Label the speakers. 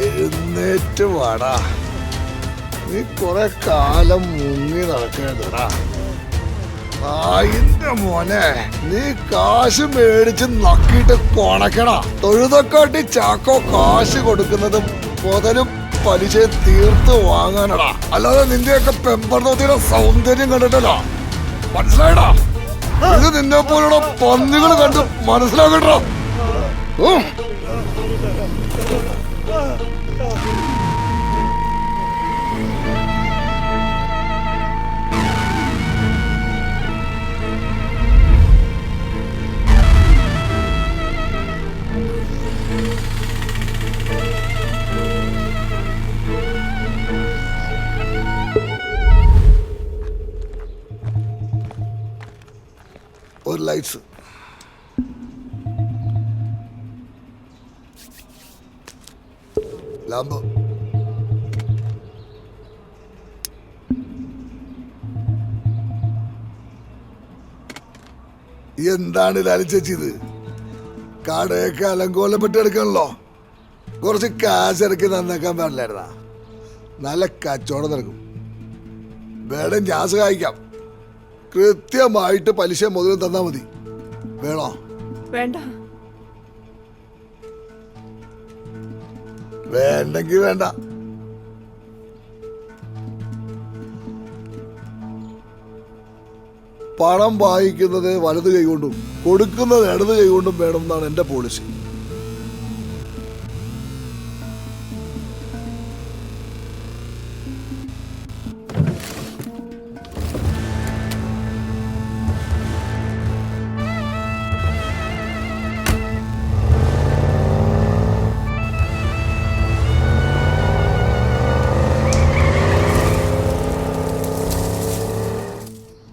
Speaker 1: എഴുന്നേറ്റ് വാടാ. നീ കുറെ കാലം മുങ്ങി നടക്കരുതടാ. എന്റെ മോനെ, നീ കാശ് മേടിച്ച് നക്കിയിട്ട് കൊണക്കണ. തൊഴുതക്കാട്ടി ചാക്കോ കാശ് കൊടുക്കുന്നതും മുതലും പലിശയും തീർത്ത് വാങ്ങാനടാ. അല്ലാതെ നിന്റെയൊക്കെ പെമ്പർന്നോത്തിയുടെ സൗന്ദര്യം കണ്ടിട്ടല്ല. മനസ്സിലായടാ? ഇത് നിന്നെ പോലുള്ള പന്നികൾ കണ്ട് മനസ്സിലാക്കട്ടോ. ഒരു ലൈറ്റ്സ്. ലാമ്പോ. എന്താണ് ലാലിച്ചത്? കടയൊക്കെ അലങ്കോലപ്പെട്ട് എടുക്കണല്ലോ. കുറച്ച് കാശ് ഇറക്കി നന്നാക്കാൻ പാടില്ലായിരുന്നാ? നല്ല കച്ചവടം നടക്കും. വേണം ഞാൻ സഹായിക്കാം. കൃത്യമായിട്ട് പലിശ മുതലും തന്നാ മതി. വേണോ?
Speaker 2: വേണ്ട.
Speaker 1: വേണ്ടെങ്കിൽ വേണ്ട. പണം വാങ്ങിക്കുന്നത് വലത് കൈകൊണ്ടും കൊടുക്കുന്നത് ഇടത് കൈകൊണ്ടും വേണം എന്നാണ് എന്റെ പോളിസി.